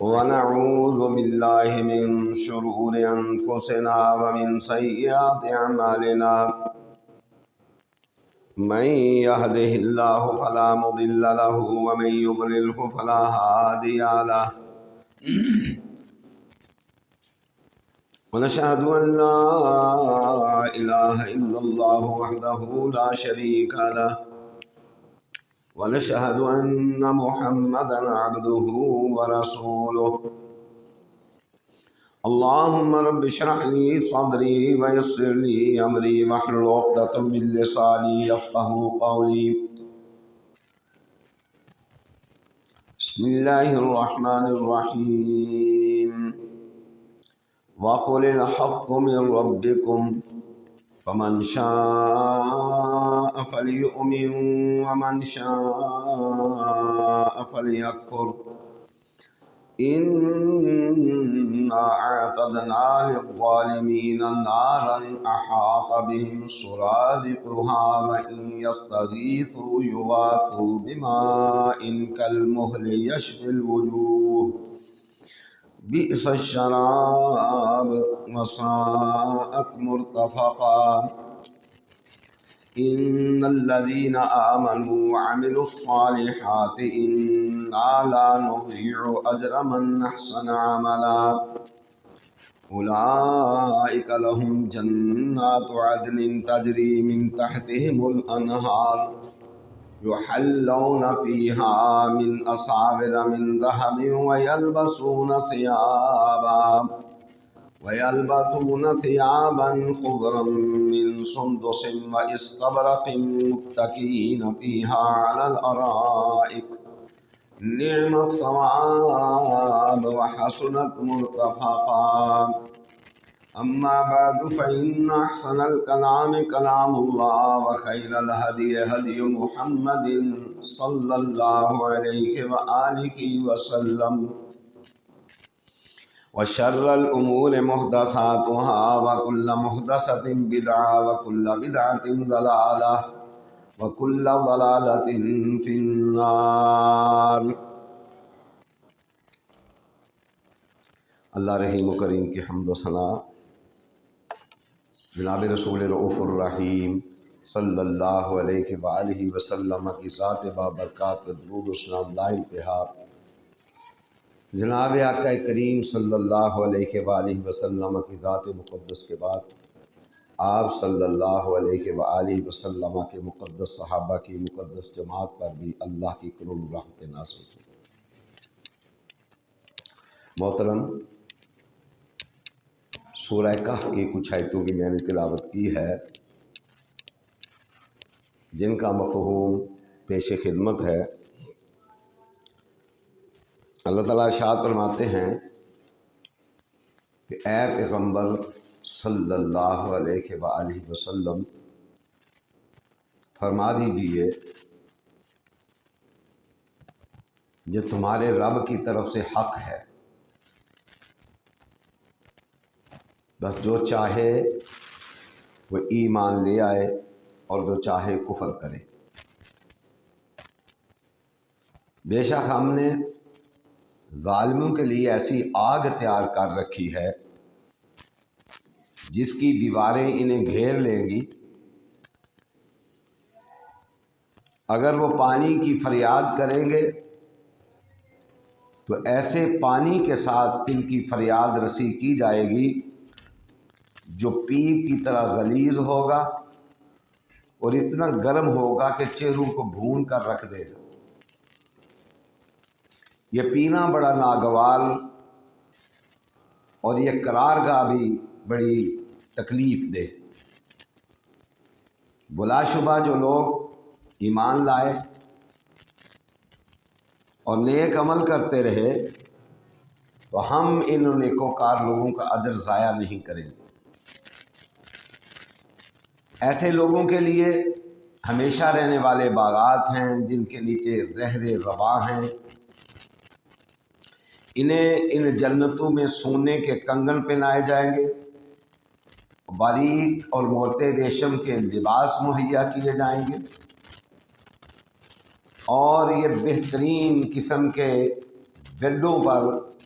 ونعوذ بالله من شرور أنفسنا ومن سيئات أعمالنا من يهده الله فلا مضل له ومن يضلله فلا هادي له ونشهد أن لا إله إلا الله وحده لا شريك له ونشهد أن محمدا عبده ورسوله اللهم رب اشرح لي صدري ويسر لي أمري واحلل عقدة من لساني يفقهوا قولي بسم الله الرحمن الرحيم وقل الحق من ربكم فمن شاء فليؤمن ومن شاء فليكفر إنا أعتدنا للظالمين نارا أحاط بهم سرادقها وإن يستغيثوا يغاثوا بماء كالمهل يشفي الوجوه بئس الشراب وساءت مرتفقا إن الذين آمنوا وعملوا الصالحات إنا لا نضيع أجر من أحسن عملا أولئك لهم جنات عدن تجري من تحتهم الأنهار يحلون فيها من أساور من ذهب ويلبسون ثيابا خضرا من سندس واستبرق متكئين فيها على الأرائك نعم الثواب وحسنت مرتفقا أما بعد فإن أحسن الكلام كلام الله وخير الهدي هدي محمد صلى الله عليه وآله وسلم وشر الأمور محدثاتها وكل محدثة بدعة وكل بدعة ضلالة وكل ضلالة في النار۔ اللہ رحیم و کریم کی حمد و ثنا جناب رسول رؤوف الرحیم صلی اللہ علیہ وآلہ وسلم کی ذات بابرکات پہ درود و سلام لا انتہا، جناب آقا کریم صلی اللہ علیہ وآلہ وسلم کی ذات مقدس کے بعد آپ صلی اللہ علیہ وآلہ وسلم کے مقدس صحابہ کی مقدس جماعت پر بھی اللہ کی کرم رحمت نازل ہو۔ محترم، سورہ کہف کی کچھ آیتوں کی میں نے تلاوت کی ہے جن کا مفہوم پیش خدمت ہے۔ اللہ تعالیٰ ارشاد فرماتے ہیں کہ اے پیغمبر صلی اللہ علیہ وآلہ وسلم فرما دیجئے جو تمہارے رب کی طرف سے حق ہے، بس جو چاہے وہ ایمان لے آئے اور جو چاہے کفر کرے۔ بے شک ہم نے ظالموں کے لیے ایسی آگ تیار کر رکھی ہے جس کی دیواریں انہیں گھیر لیں گی، اگر وہ پانی کی فریاد کریں گے تو ایسے پانی کے ساتھ ان کی فریاد رسی کی جائے گی جو پیپ کی طرح غلیظ ہوگا اور اتنا گرم ہوگا کہ چہروں کو بھون کر رکھ دے گا۔ یہ پینا بڑا ناگوار اور یہ قرارگاہ بھی بڑی تکلیف دہ۔ بلا شبہ جو لوگ ایمان لائے اور نیک عمل کرتے رہے تو ہم ان نیکوکار لوگوں کا اجر ضائع نہیں کریں گے۔ ایسے لوگوں کے لیے ہمیشہ رہنے والے باغات ہیں جن کے نیچے نہر رواں ہیں، انہیں ان جنتوں میں سونے کے کنگن پہنائے جائیں گے، باریک اور موٹے ریشم کے لباس مہیا کیے جائیں گے، اور یہ بہترین قسم کے بیڈوں پر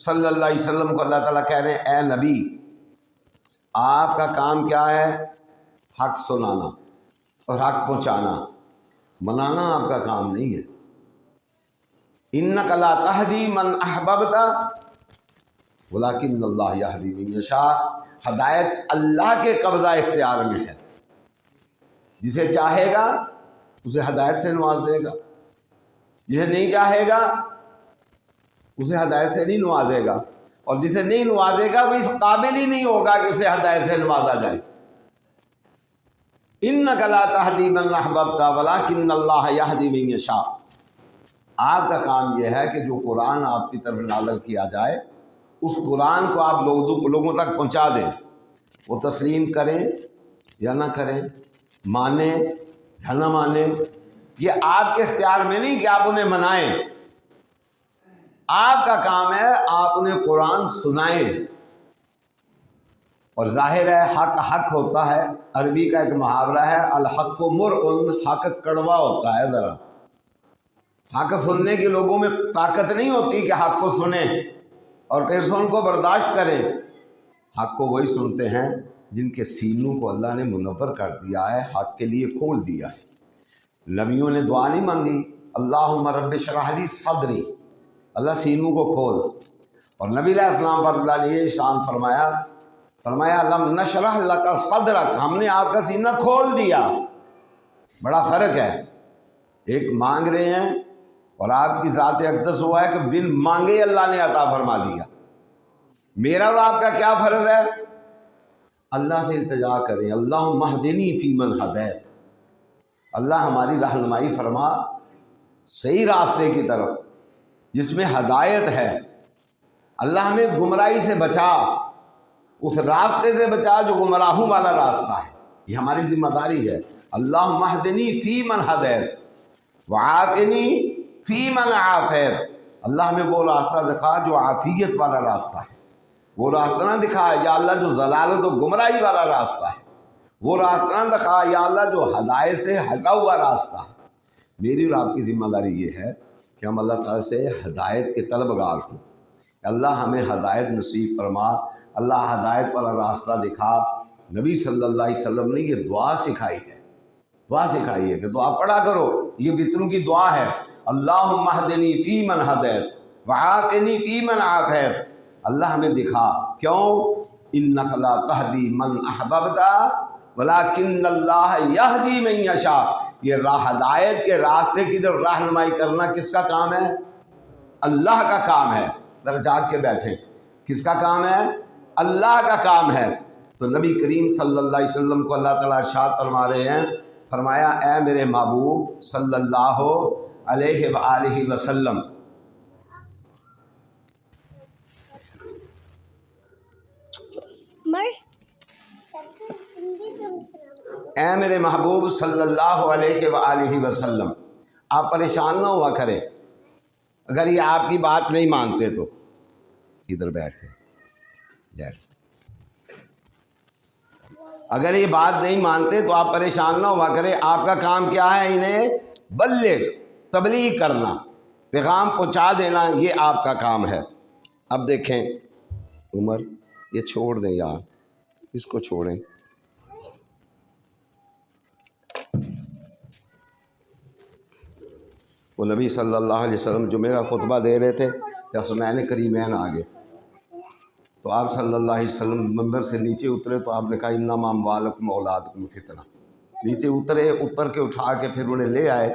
صلی اللہ علیہ وسلم کو اللہ تعالیٰ کہہ رہے ہیں اے نبی آپ کا کام کیا ہے؟ حق سنانا اور حق پہنچانا، منانا آپ کا کام نہیں ہے۔ اِنَّكَ لَا تَهْدِي مَنْ أَحْبَبْتَ وَلَكِنَّ اللَّهَ يَهْدِي مَن يَشَاءُ۔ ہدایت اللہ کے قبضہ اختیار میں ہے، جسے چاہے گا اسے ہدایت سے نواز دے گا، جسے نہیں چاہے گا اسے ہدایت سے نہیں نوازے گا، اور جسے نہیں نوازے گا وہ اس قابل ہی نہیں ہوگا کہ اسے ہدایت سے نوازا جائے۔ اِنَّكَ لَا تَهْدِي مَنْ أَحْبَبْتَ وَلَكِنَّ اللَّهَ يَهْدِي مَن يَشَاءُ۔ آپ کا کام یہ ہے کہ جو قرآن آپ کی طرف نازل کیا جائے اس قرآن کو آپ لوگوں تک پہنچا دیں، وہ تسلیم کریں یا نہ کریں، مانیں یا نہ مانیں، یہ آپ کے اختیار میں نہیں کہ آپ انہیں منائیں۔ آپ کا کام ہے آپ انہیں قرآن سنائیں، اور ظاہر ہے حق حق ہوتا ہے۔ عربی کا ایک محاورہ ہے الحق مرء، حق کڑوا ہوتا ہے ذرا۔ حق سننے کے لوگوں میں طاقت نہیں ہوتی کہ حق کو سنیں اور پھر سن کو برداشت کریں۔ حق کو وہی سنتے ہیں جن کے سینوں کو اللہ نے منور کر دیا ہے، حق کے لیے کھول دیا ہے۔ نبیوں نے دعا نہیں مانگی اللہم رب اشرح لی صدری، اللہ سینوں کو کھول، اور نبی علیہ السلام پر اللہ نے یہ شان فرمایا لم نشرح لک صدرک، ہم نے آپ کا سینہ کھول دیا۔ بڑا فرق ہے، ایک مانگ رہے ہیں اور آپ کی ذات اقدس ہوا ہے کہ بن مانگے اللہ نے عطا فرما دیا۔ میرا اور آپ کا کیا فرض ہے؟ اللہ سے التجا کریں اللہم اہدنی فیمن ہدیت، اللہ ہماری رہنمائی فرما صحیح راستے کی طرف جس میں ہدایت ہے۔ اللہ ہمیں گمراہی سے بچا، اس راستے سے بچا جو گمراہوں والا راستہ ہے، یہ ہماری ذمہ داری ہے۔ اللہم اہدنی فیمن ہدیت وعافنی فیمن عافیت، اللہ ہمیں وہ راستہ دکھا جو عافیت والا راستہ ہے، وہ راستہ نہ دکھا یا اللہ جو ضلالت و گمراہی والا راستہ ہے، وہ راستہ نہ دکھا یا اللہ جو ہدایت سے ہٹا ہوا راستہ ہے۔ میری اور آپ کی ذمہ داری یہ ہے کہ ہم اللہ تعالیٰ سے ہدایت کے طلبگار ہوں۔ اللہ ہمیں ہدایت نصیب فرما، اللہ ہدایت والا راستہ دکھا۔ نبی صلی اللہ علیہ وسلم نے یہ دعا سکھائی ہے کہ دعا پڑھا کرو، یہ وطروں کی دعا ہے۔ اللہم اہدنی فیمن ہدیت وعافنی فیمن عافیت، اللہ ہمیں دکھا، کیوں؟ انک لا تہدی من احببت ولکن اللہ یہدی من یشاء، یہ ہدایت کے راستے کی جو رہنمائی کرنا کس کا کام ہے؟ اللہ کا کام ہے۔ ذرا جاگ کے بیٹھیں، کس کا کام ہے؟ اللہ کا کام ہے۔ تو نبی کریم صلی اللہ علیہ وسلم کو اللہ تعالیٰ ارشاد فرما رہے ہیں، فرمایا اے میرے محبوب صلی اللہ علیہ وآلہ وسلم، اے میرے محبوب صلی اللہ علیہ وآلہ وسلم، آپ پریشان نہ ہوا کریں اگر یہ آپ کی بات نہیں مانتے تو۔ ادھر بیٹھتے اگر یہ بات نہیں مانتے تو آپ پریشان نہ ہوا کریں، آپ کا کام کیا ہے؟ انہیں بلغ، تبلیغ کرنا، پیغام پہنچا دینا، یہ آپ کا کام ہے۔ اب دیکھیں عمر، یہ چھوڑ دیں یار، اس کو چھوڑیں۔ وہ نبی صلی اللہ علیہ وسلم جمعہ کا خطبہ دے رہے تھے تو حسنین کریمین آگے، تو آپ صلی اللہ علیہ وسلم منبر سے نیچے اترے تو آپ نے کہا انما اموالکم اولادکم فتنہ، نیچے اتر کے اٹھا کے پھر انہیں لے آئے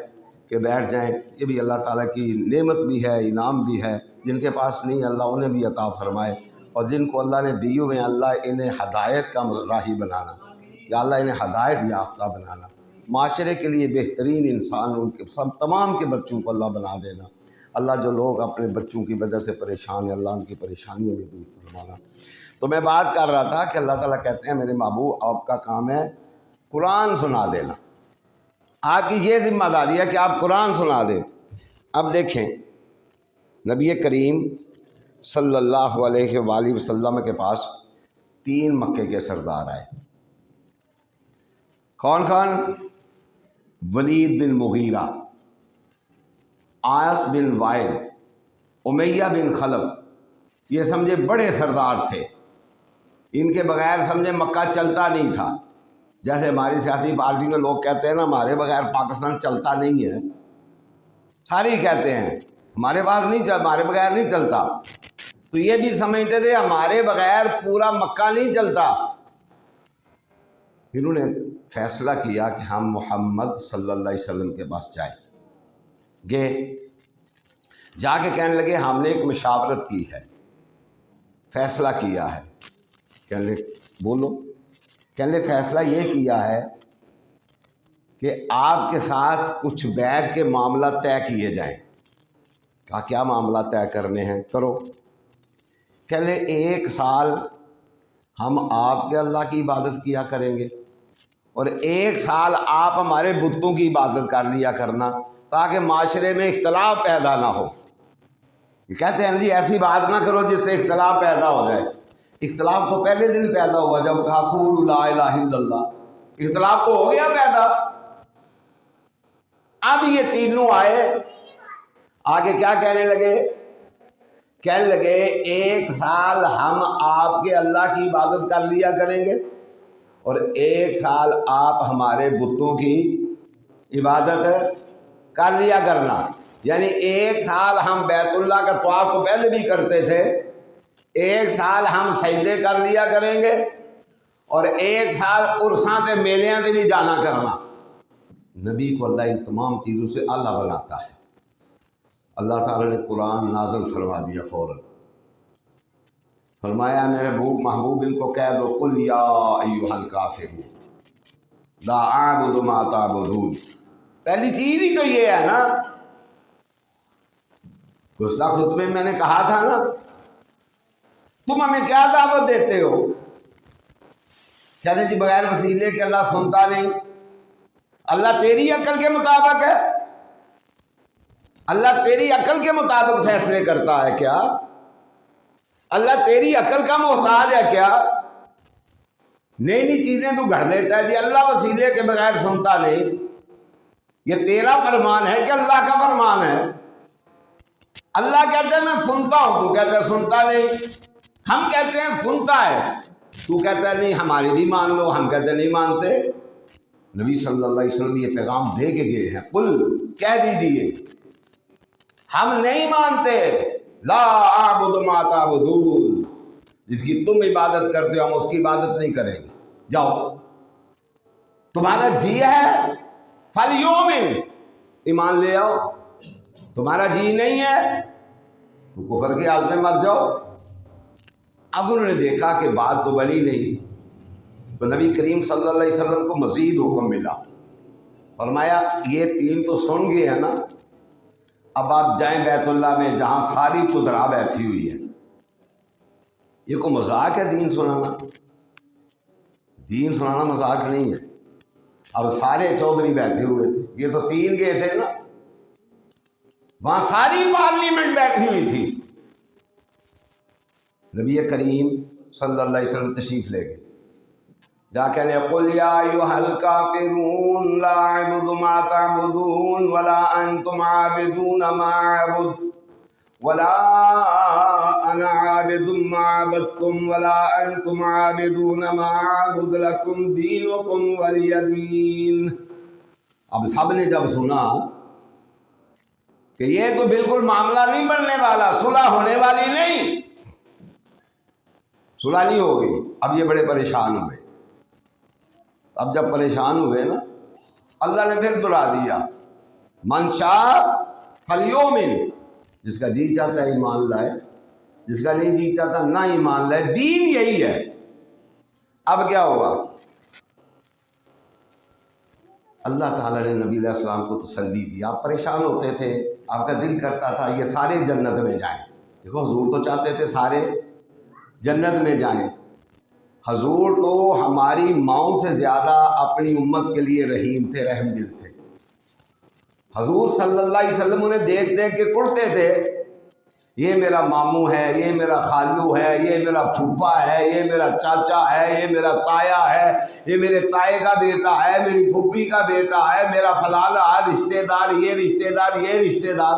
کہ بیٹھ جائیں، یہ بھی اللہ تعالیٰ کی نعمت بھی ہے، انعام بھی ہے، جن کے پاس نہیں اللہ انہیں بھی عطا فرمائے، اور جن کو اللہ نے دی ہوئے ہیں اللہ انہیں ہدایت کا راہی بنانا، یا اللہ انہیں ہدایت یافتہ بنانا، معاشرے کے لیے بہترین انسان ان کے سب تمام کے بچوں کو اللہ بنا دینا۔ اللہ جو لوگ اپنے بچوں کی وجہ سے پریشان ہیں اللہ ان کی پریشانیوں میں دور فرمانا۔ تو میں بات کر رہا تھا کہ اللہ تعالیٰ کہتے ہیں میرے محبوب آپ کا کام ہے قرآن سنا دینا، آپ کی یہ ذمہ داری ہے کہ آپ قرآن سنا دیں۔ اب دیکھیں نبی کریم صلی اللہ علیہ وآلہ وسلم کے پاس 3 مکے کے سردار آئے۔ کون کون؟ ولید بن مغیرہ، عاص بن وائل، امیہ بن خلف، یہ سمجھے بڑے سردار تھے، ان کے بغیر سمجھے مکہ چلتا نہیں تھا۔ جیسے ہماری سیاسی پارٹی میں لوگ کہتے ہیں نا ہمارے بغیر پاکستان چلتا نہیں ہے، سارے ہی کہتے ہیں ہمارے پاس نہیں ہمارے بغیر نہیں چلتا، تو یہ بھی سمجھتے تھے ہمارے بغیر پورا مکہ نہیں چلتا۔ انہوں نے فیصلہ کیا کہ ہم محمد صلی اللہ علیہ وسلم کے پاس جائیں گے، جا کے کہنے لگے ہم نے ایک مشاورت کی ہے، فیصلہ کیا ہے۔ کہنے لگے بولو، کہنے لگے فیصلہ یہ کیا ہے کہ آپ کے ساتھ کچھ بیٹھ کے معاملہ طے کیے جائیں۔ کہا کیا معاملہ طے کرنے ہیں؟ کرو۔ کہنے لگے 1 سال ہم آپ کے اللہ کی عبادت کیا کریں گے اور 1 سال آپ ہمارے بتوں کی عبادت کر لیا کرنا، تاکہ معاشرے میں اختلاف پیدا نہ ہو۔ کہتے ہیں جی ایسی بات نہ کرو جس سے اختلاف پیدا ہو جائے۔ اختلاف تو پہلے دن پیدا ہوا جب کہا قولوا لا الہ الا اللہ، اختلاف تو ہو گیا پیدا۔ اب یہ تینوں آئے، آگے کیا کہنے لگے؟ کہنے لگے 1 سال ہم آپ کے اللہ کی عبادت کر لیا کریں گے اور 1 سال آپ ہمارے بتوں کی عبادت کر لیا کرنا، یعنی 1 سال ہم بیت اللہ کا طواف تو پہلے بھی کرتے تھے، 1 سال ہم سجدے کر لیا کریں گے اور 1 سال عرساں تے میلیاں تے بھی جانا کرنا۔ نبی کو اللہ ان تمام چیزوں سے اعلیٰ بناتا ہے۔ اللہ تعالیٰ نے قرآن نازل فرما دیا فوراً، فرمایا میرے محبوب ان کو کہہ دو قل یا ایھا الکافرون لا اعبد ما تعبدون۔ پہلی چیز ہی تو یہ ہے نا، گزشتہ خطبے میں نے کہا تھا نا تم ہمیں کیا دعوت دیتے ہو؟ کہتے ہیں جی بغیر وسیلے کے اللہ سنتا نہیں۔ اللہ تیری عقل کے مطابق ہے؟ اللہ تیری عقل کے مطابق فیصلے کرتا ہے کیا؟ اللہ تیری عقل کا محتاج ہے کیا؟ نئی نئی چیزیں تو گھڑ لیتا ہے جی اللہ وسیلے کے بغیر سنتا نہیں۔ یہ تیرا فرمان ہے کہ اللہ کا فرمان ہے؟ اللہ کہتے ہیں میں سنتا ہوں، تو کہتا ہے سنتا نہیں۔ ہم کہتے ہیں سنتا ہے، تو کہتا ہے نہیں ہماری بھی مان لو، ہم کہتے ہیں نہیں مانتے۔ نبی صلی اللہ علیہ وسلم یہ پیغام دے کے گئے ہیں، قل کہہ دیجئے ہم نہیں مانتے، لا اعبد ما تعبدون، جس کی تم عبادت کرتے ہو ہم اس کی عبادت نہیں کریں گے۔ جاؤ، تمہارا جی ہے فلیومن، ایمان لے آؤ، تمہارا جی نہیں ہے تو کفر کی حالت میں مر جاؤ۔ اب انہوں نے دیکھا کہ بات تو بنی نہیں، تو نبی کریم صلی اللہ علیہ وسلم کو مزید حکم ملا، فرمایا یہ 3 تو سن گئے ہیں نا، اب آپ جائیں بیت اللہ میں جہاں ساری قدرا بیٹھی ہوئی ہے۔ یہ کوئی مذاق ہے دین سنانا؟ دین سنانا مذاق نہیں ہے۔ اب سارے چودھری بیٹھے ہوئے تھے، یہ تو 3 گئے تھے نا، وہاں ساری پارلیمنٹ بیٹھی ہوئی تھی۔ نبی کریم صلی اللہ علیہ وسلم تشریف لے گئے، جا کہنے قل یا ایھا الکافرون لا اعبد ما تعبدون ولا انتم عابدون ما اعبد ولا انا عابد ما عبدتم ولا انتم عابدون ما اعبد لکم دینکم ولی دین۔ اب سب نے جب سنا کہ یہ تو بالکل معاملہ نہیں بننے والا، صلح ہونے والی نہیں، صلح نہیں ہوگی، اب یہ بڑے پریشان ہوئے۔ اب جب پریشان ہوئے نا، اللہ نے پھر دلا دیا من شاء فلیؤمن، جس کا جی چاہتا ہے ایمان لائے، جس کا نہیں جی چاہتا نہ ایمان لائے، دین یہی ہے۔ اب کیا ہوا؟ اللہ تعالیٰ نے نبی علیہ السلام کو تسلی دی۔ آپ پریشان ہوتے تھے، آپ کا دل کرتا تھا یہ سارے جنت میں جائیں۔ دیکھو حضور تو چاہتے تھے سارے جنت میں جائیں۔ حضور تو ہماری ماؤں سے زیادہ اپنی امت کے لیے رحیم تھے، رحم دل تھے۔ حضور صلی اللہ علیہ وسلم انہیں دیکھ دیکھ کے کڑتے تھے، یہ میرا ماموں ہے، یہ میرا خالو ہے، یہ میرا پھوپھا ہے، یہ میرا چاچا ہے، یہ میرا تایا ہے، یہ میرے تائے کا بیٹا ہے، میری پھوپھی کا بیٹا ہے، میرا فلانا رشتہ دار، یہ رشتہ دار، یہ رشتہ دار۔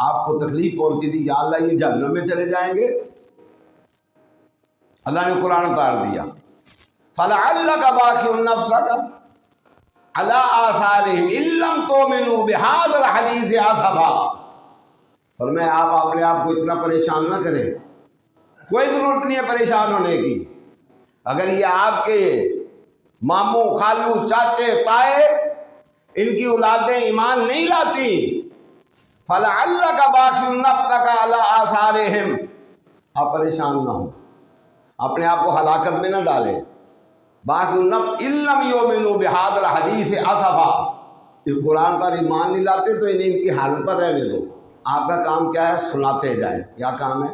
آپ کو تکلیف پہنچتی تھی یا اللہ یہ جہنم میں چلے جائیں گے۔ اللہ نے قرآن اتار دیا، فَلَعَلَّكَ بَاخِعٌ نَفْسَكَ عَلَىٰ آثَارِهِمْ إِن لَّمْ تُؤْمِنُوا بِهَٰذَا الْحَدِيثِ آسَفًا۔ فرمایا آپ اپنے آپ کو اتنا پریشان نہ کریں، کوئی ضرورت نہیں ہے پریشان ہونے کی۔ اگر یہ آپ کے ماموں، خالو، چاچے، تائے، ان کی اولادیں ایمان نہیں لاتی، فَلَعَلَّكَ بَاخِعٌ نَفْسَكَ عَلَىٰ آثَارِهِمْ، آپ پریشان نہ ہوں، اپنے آپ کو ہلاکت میں نہ ڈالیں۔ باقی النفس إِن لَّمْ يُؤْمِنُوا بِهَٰذَا الْحَدِيثِ آسَفًا، اس قرآن پر ایمان نہیں لاتے تو انہیں ان کی حالت پر رہنے دو۔ آپ کا کام کیا ہے؟ سناتے جائیں۔ کیا کام ہے؟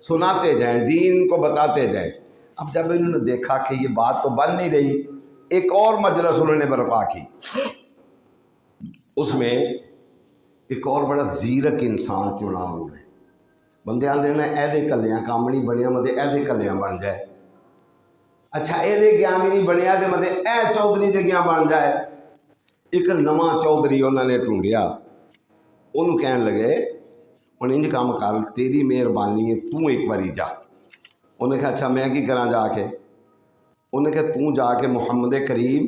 سناتے جائیں، دین کو بتاتے جائیں۔ اب جب انہوں نے دیکھا کہ یہ بات تو بن نہیں رہی، ایک اور مجلس انہوں نے برپا کی۔ اس میں ایک اور بڑا زیرک انسان چنا انہوں نے۔ بندے آندے نے ایدے کلیاں کام نہیں بنیا مدے ایدے کلیاں بن جائے، اچھا ایدے گیاں بھی نہیں بنیا دے مدے اے چودھری دے گیاں بن جائے۔ ایک نواں چودھری انہوں نے ٹونڈیا، انہوں کہنے لگے انہیں انج کام کر، تیری مہربانی ہے تو ایک باری جا۔ انہوں نے کہا اچھا میں کی کراں جا کے؟ انہوں نے کہا تو جا کے محمد کریم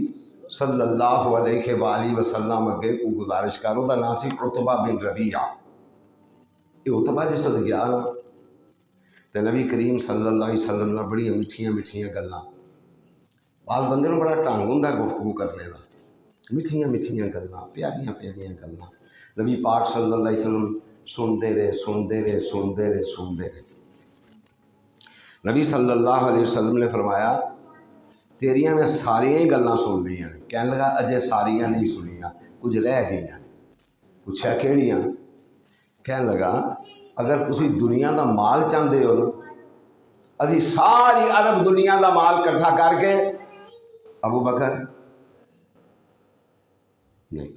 صلی اللہ علیہ وآلہ وسلم اگے کو گزارش کرو، دا ناسی عتبہ بن ربیعہ۔ یہ عتبہ جس وقت گیا نا تو نبی کریم صلی اللہ علیہ وسلم نے بڑی میٹھیاں میٹھیاں گلاں، بعض بندے نے بڑا ٹانگ ہوندا گفتگو کرنے دا، میٹھیاں میٹھیاں گلاں، پیاریاں پیاریاں گلاں، نبی پاک صلی اللہ علیہ وسلم سنتے رہے سنتے رہے سنتے رہے سنتے رہے۔ نبی صلی اللہ علیہ وسلم نے فرمایا تیریاں میں ساریاں ہی گلاں سن لیاں، کہنے لگا اجے ساریاں نہیں سنیاں، کچھ رہ گئیاں۔ پوچھا کیڑیاں؟ کہنے لگا اگر تسی دنیا دا مال چاہتے ہو نا، اسی ساری عرب دنیا دا مال کٹھا کر کے ابو بکر نہیں،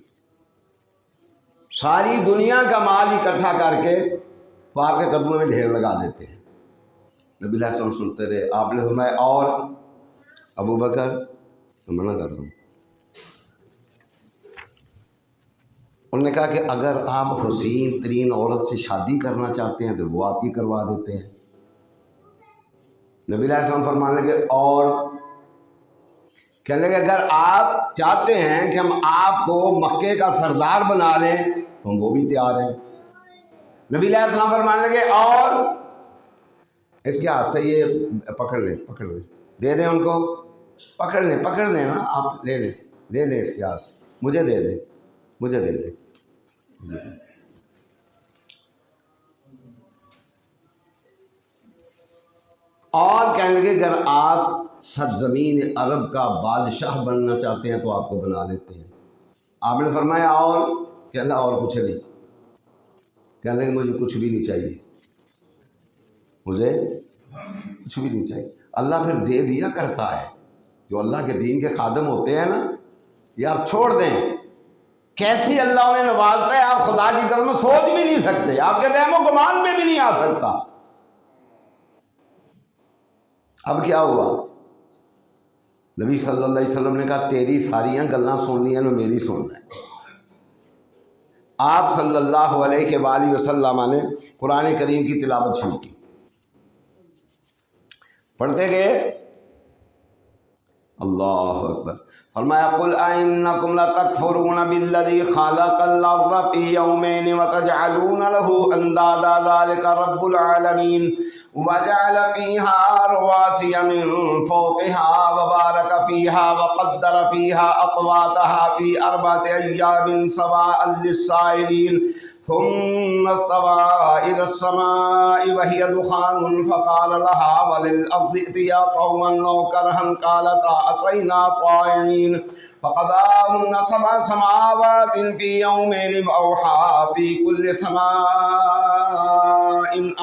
ساری دنیا کا مال اکٹھا کر کے تو آپ کے قدموں میں ڈھیر لگا دیتے ہیں۔ نبی علیہ السلام سنتے رہے، آپ نے فرمایا اور ابو بکر منع کر دوں۔ انہوں نے کہا کہ اگر آپ حسین ترین عورت سے شادی کرنا چاہتے ہیں تو وہ آپ کی کروا دیتے ہیں۔ نبی علیہ السلام فرمانے لگے اور کہنے لگے اگر آپ چاہتے ہیں کہ ہم آپ کو مکے کا سردار بنا لیں تو ہم وہ بھی تیار ہیں۔ نبی علیہ السلام فرمانے لگے اور اس کے ہاتھ سے یہ پکڑ لیں دے دیں ان کو، پکڑ لیں نا آپ، لے لیں اس کے ہاتھ سے، مجھے دے دیں جی۔ اور کہنے لگے اگر آپ سرزمین عرب کا بادشاہ بننا چاہتے ہیں تو آپ کو بنا لیتے ہیں۔ آپ نے فرمایا اور؟ کہ اللہ اور کچھ نہیں۔ کہنے لگے مجھے کچھ بھی نہیں چاہیے، مجھے کچھ بھی نہیں چاہیے۔ اللہ پھر دے دیا کرتا ہے، جو اللہ کے دین کے خادم ہوتے ہیں نا، یہ آپ چھوڑ دیں کیسی اللہ انہیں نوازتا ہے، آپ خدا کی قسم سوچ بھی نہیں سکتے، آپ کے وہم و گمان میں بھی نہیں آ سکتا۔ اب کیا ہوا؟ نبی صلی اللہ علیہ وسلم نے کہا تیری ساریاں گلاں سننی ہیں نا میری سن لیں۔ آپ صلی اللہ علیہ وآلہ وسلم نے قرآن کریم کی تلاوت شروع کی، پڑھتے گئے اللہ اکبر۔ فرمایا قل أئنكم لتكفرون بالذي خلق الأرض في يومين وتجعلون له أندادا ذلك رب العالمين وجعل فيها رواسي من فوقها وبارك فيها وقدر فيها أقواتها في 4 أيام سواء للسائلين ثم استوى إلى السماء وهي دخان فقال لها وللأرض ائتيا طوعا أو كرها قالتا أتينا طائعين فقضاهن 7 سماوات في يومين وأوحى في كل سماء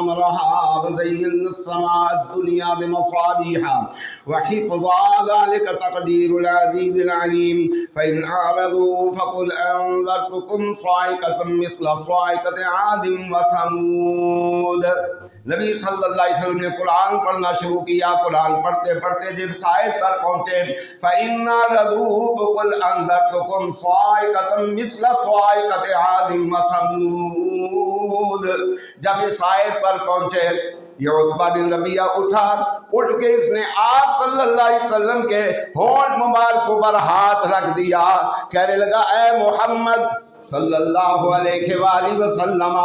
أمرها وزينا السماء الدنيا بمصابيح وحفظا ذلك تقدير العزيز العليم فإن أعرضوا فقل أنذرتكم صاعقة مثل صاعقة عاد وثمود۔ نبی صلی اللہ علیہ وسلم نے قرآن پڑھنا شروع کیا، قرآن پڑھتے پڑھتے جب آیت پر پہنچے فَإِنَّ أَعْرَضُوا فَقُلْ أَنذَرْتُكُمْ صَاعِقَةً مِثْلَ صَاعِقَةِ عَادٍ وَثَمُودَ، جب اس آیت پر پہنچے یہ عتبہ بن ربیعہ اٹھا، اٹھ کے اس نے آپ صلی اللہ علیہ وسلم کے ہونٹ مبارک پر ہاتھ رکھ دیا، کہنے لگا اے محمد صلی اللہ علیہ وآلہ وسلم،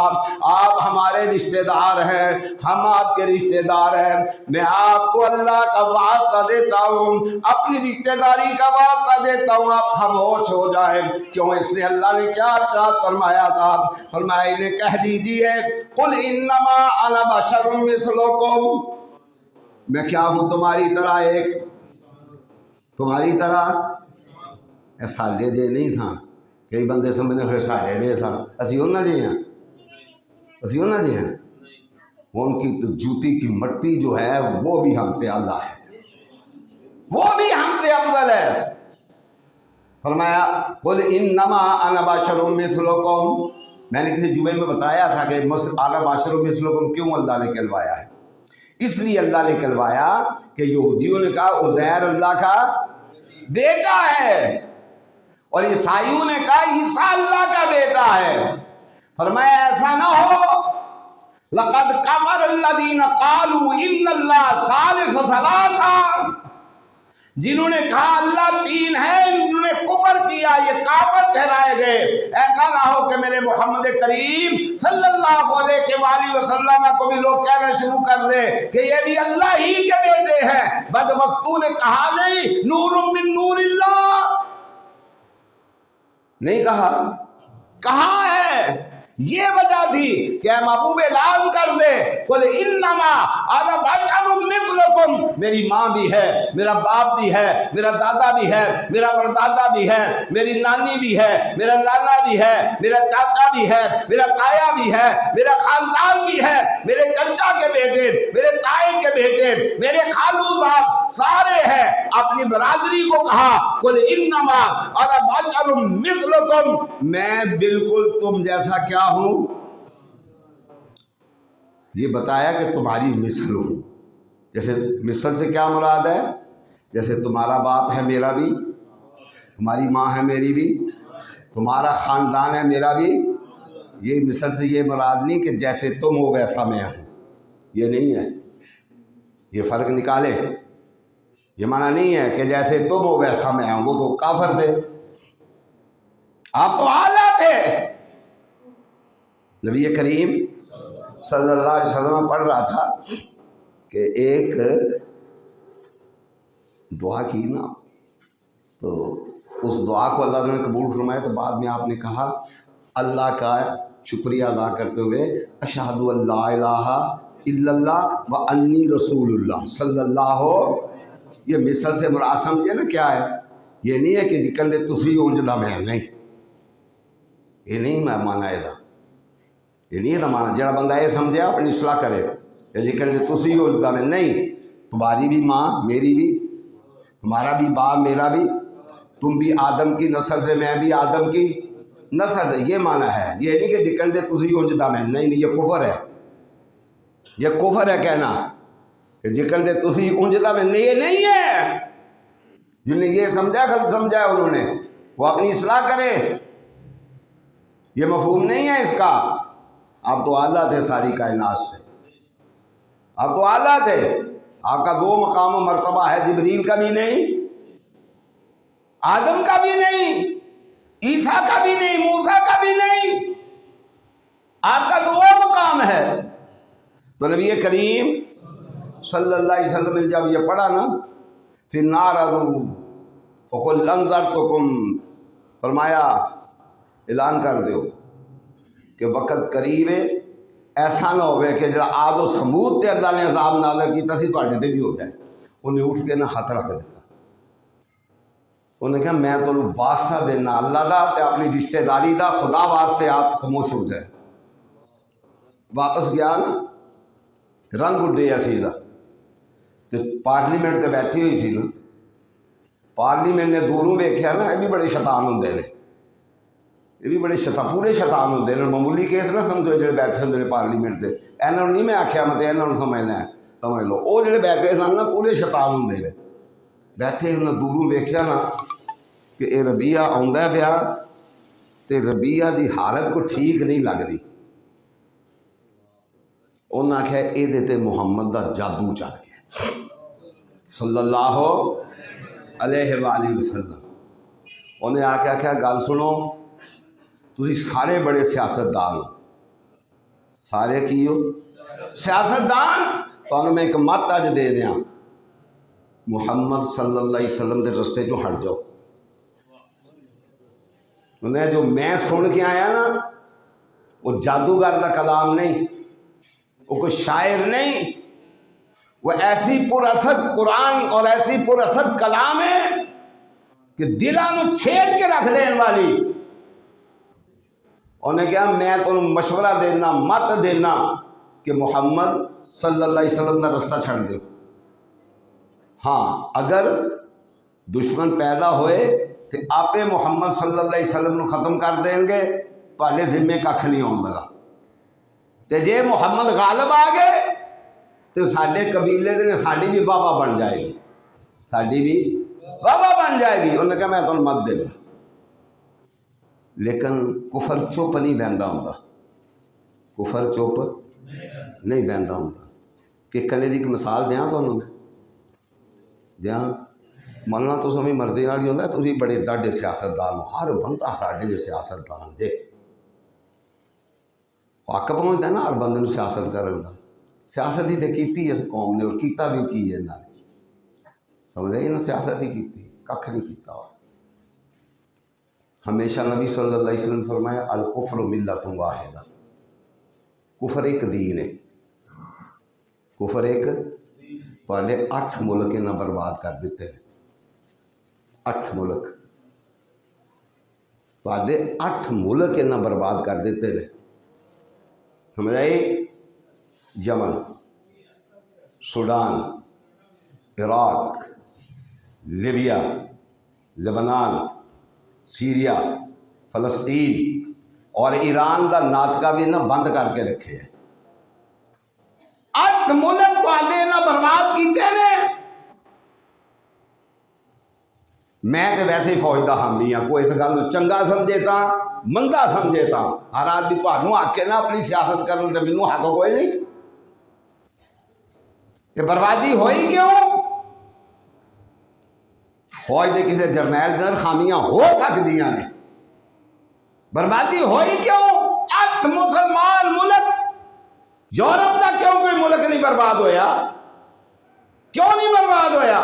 آپ ہمارے رشتہ دار ہیں، ہم آپ کے رشتہ دار ہیں، میں آپ کو اللہ کا واسطہ دیتا ہوں، اپنی رشتہ داری کا واسطہ دیتا ہوں، آپ خاموش ہو جائیں۔ کیوں؟ اس نے اللہ نے کیا ارشاد فرمایا تھا؟ فرمایا انہیں کہہ دیجئے قل انما انا بشر مثلکم، میں کیا ہوں تمہاری طرح، ایک تمہاری طرح۔ ساڈے جے نہیں تھا، کئی بندے سمجھتے پھر ساڈے جے تھا، اسی انہاں جے ہیں، اسی انہاں جے ہیں۔ ان کی تو جوتی کی مٹی جو ہے وہ بھی ہم سے اعلیٰ ہے، وہ بھی ہم سے افضل ہے۔ فرمایا قل انما انا بشر مثلکم، میں نے کسی جمعے میں بتایا تھا کہ انا بشر مثلکم کیوں اللہ نے کہلوایا ہے؟ اس لیے اللہ نے کہلوایا کہ یہودیوں نے کہا عزیر اللہ کا بیٹا ہے، اور عیسائیوں نے کہا عیسیٰ اللہ کا بیٹا ہے۔ فرمایا ایسا نہ ہو، لقد کفر الذین قالوا ان اللہ ثالث ثلاثہ، جنہوں نے کہا اللہ تین ہے انہوں نے کفر کیا، یہ کافر ٹھہرائے گئے۔ ایسا نہ ہو کہ میرے محمد کریم صلی اللہ علیہ وآلہ وسلم کو بھی لوگ کہنا شروع کر دے کہ یہ بھی اللہ ہی کے بیٹے ہیں۔ بدبختوں نے کہا نہیں نور من نور اللہ، نہیں کہا، کہاں ہے؟ یہ وجہ تھی کہ اے محبوب اعلان کر دے قل انما انا بشر مثلکم، میری ماں بھی ہے، میرا باپ بھی ہے، میرا دادا بھی ہے، میرا پردادا بھی ہے، میری نانی بھی ہے، میرا نانا بھی ہے، میرا چاچا بھی ہے، میرا تایا بھی ہے، میرا خاندان بھی ہے، میرے چچا کے بیٹے، میرے تائی کے بیٹے، میرے خالو صاحب سارے ہیں۔ اپنی برادری کو کہا قل انما انا بشر مثلکم، میں بالکل تم جیسا کیا ہوں، یہ بتایا کہ تمہاری مثل ہوں۔ جیسے مثل سے کیا مراد ہے؟ جیسے تمہارا باپ ہے میرا بھی، تمہاری ماں ہے میری بھی، تمہارا خاندان ہے میرا بھی، یہ مثل سے یہ مراد نہیں کہ جیسے تم ہو ویسا میں ہوں، یہ نہیں ہے، یہ فرق نکالے، یہ معنی نہیں ہے کہ جیسے تم ہو ویسا میں ہوں، وہ تو کافر تھے، آپ تو اعلیٰ تھے۔ نبی کریم صلی اللہ علیہ وسلم پڑھ رہا تھا کہ ایک دعا کی نا، تو اس دعا کو اللہ نے قبول فرمایا، تو بعد میں آپ نے کہا اللہ کا شکریہ ادا کرتے ہوئے اشہد ان لا الہ الا اللہ و انی رسول اللہ صلی اللہ ہو۔ یہ مثل سے مراد سمجھے نا کیا ہے؟ یہ نہیں ہے کہ جکن دے تسی اونجدہ میں نہیں، یہ نہیں میں مانا ہے دا، یہ نہیں ہے مانا۔ جڑا بندہ یہ سمجھے اپنی اصلاح کرے، لیکن تسی اونجدہ میں نہیں، تمہاری بھی ماں میری بھی، تمہارا بھی باپ میرا بھی، تم بھی آدم کی نسل سے میں بھی آدم کی نسل سے، یہ معنی ہے۔ یہ نہیں کہ جکن دے تسی اونجدہ میں نہیں، یہ کفر ہے، یہ کفر ہے کہنا کہ جکن دے تسی اونجدہ میں نہیں، یہ نہیں ہے۔ جن نے یہ سمجھا غلط سمجھا ہے انہوں نے، وہ اپنی اصلاح کرے، یہ مفہوم نہیں ہے اس کا۔ آپ تو اعلیٰ تھے ساری کائنات سے، آپ تو اعلیٰ تھے، آپ کا دو مقام و مرتبہ ہے، جبریل کا بھی نہیں، آدم کا بھی نہیں، عیسیٰ کا بھی نہیں، موسیٰ کا بھی نہیں، آپ کا دو مقام ہے۔ تو نبی کریم صلی اللہ علیہ وسلم نے جب یہ پڑھا نا پھر نارضوا فقل انذرتکم، فرمایا اعلان کر دیو کہ وقت قریب ہے، ایسا نہ ہوئے کہ جڑا عاد و سمود تے اللہ نے عذاب نازل کیتا سی تواڈے تے بھی ہو جائے۔ انہیں اٹھ کے نہ ہاتھ رکھ دیتا، انہیں کہا میں تو واسطہ دینا اللہ دا تے اپنی رشتہ داری دا، خدا واسطے آپ خاموش ہو جائے۔ واپس گیا نا، رنگ اڈے اسی دا تے پارلیمنٹ تے بیٹھی ہوئی سی نا، پارلیمنٹ نے دوروں ویکھیا نا، یہ بھی بڑے شیطان ہوندے نے، یہ بھی بڑے شیطان، پورے شیطان ہوندے نے، معمولی کیس نہ سمجھو جڑے بیٹھے ہوندے نے پارلیمنٹ تے، انہاں نہیں میں آکھیا مت انہاں نوں سمجھ لیں، سمجھ لو وہ جڑے بیٹھے سن نا پورے شیطان ہوندے نے۔ بیٹھے انہاں دوروں ویکھیا نا کہ اے ربیہ آوندا پیا تے ربیہ دی حالت کو ٹھیک نہیں لگدی، انہیں آخیا یہ محمد دا جادو چل گیا صلی اللہ علیہ وآلہ وسلم۔ انہیں آخیا گل سنو، تسی سارے بڑے سیاستدان ہو، سارے کی ہو سیاستدان، تو میں ایک مت اج دے دیاں، محمد صلی اللہ علیہ وسلم دے رستے چوں ہٹ جاؤ۔ انہیں جو میں سن کے آیا نا، وہ جادوگر کا کلام نہیں، وہ کوئی شاعر نہیں، وہ ایسی پر اثر قرآن اور ایسی پر اثر کلام ہے کہ دلانو چھید کے رکھ دین والی۔ انہیں کہا میں تو مشورہ دینا، مت دینا کہ محمد صلی اللہ علیہ وسلم کا رستہ چھڑ دو۔ ہاں اگر دشمن پیدا ہوئے تو آپ محمد صلی اللہ علیہ وسلم کو ختم کر دیں گے، تو ذمے کھ نہیں آن لگا۔ تے جے محمد غالب آ گئے تو سارے قبیلے دے ساری بھی بابا بن جائے گی، ساری بھی بابا بن جائے گی۔ انہوں نے کہا میں تمہیں مت دینا، لیکن کفر چپ نہیں بہندا ہوندا، کفر چپ نہیں بہندا ہوندا۔ کہ کنے دی ایک مثال دیاں تمہیں میں دیاں، مننا تو سمی مرضی نال ہی ہوندا، تسی بڑے ڈاڈے سیاستدان ہو، ہر بندہ ساڈے جو سیاستدان جے حق پہنچتا ہے نا ہر بندے نوں سیاست کرن دا۔ سیاست ہی تے کیتی اس قوم نے، اور کیتا بھی کی ہے انہاں نے، سمجھ انہاں سیاست ہی کیتی، ککھ نہیں کیتا۔ ہمیشہ نبی صلی اللہ علیہ وسلم نے فرمایا الکفر ملت واحدہ، کفر ایک دین ہے، کفر ایک تواڈے 8 ملک انہاں برباد کر دیتے ہیں، 8 ملک تواڈے 8 ملک انہاں برباد کر دیتے ہیں۔ سمجھ آئی؟ یمن، سوڈان، عراق، لیبیا، لبنان، سیریا، فلسطین اور ایران دا ناطقہ بھی نہ بند کر کے رکھے ہیں۔ 8 ملک تو آدھے نہ برباد کیتے نے۔ میں تے ویسے ہی فوج دا حامی ہاں، کوئی اس گل چنگا سمجھے تا مندہ سمجھے تا، ہر آدمی تہانوں حق ہے نا اپنی سیاست کرنے تے مینوں حق کوئی نہیں۔ یہ بربادی ہوئی کیوں؟ فوج دے کسی جرنیل دے خامیاں ہو سکدیاں نے، بربادی ہوئی کیوں؟ 8 مسلمان ملک، یورپ دا کیوں کوئی ملک نہیں برباد ہویا؟ کیوں نہیں برباد ہویا؟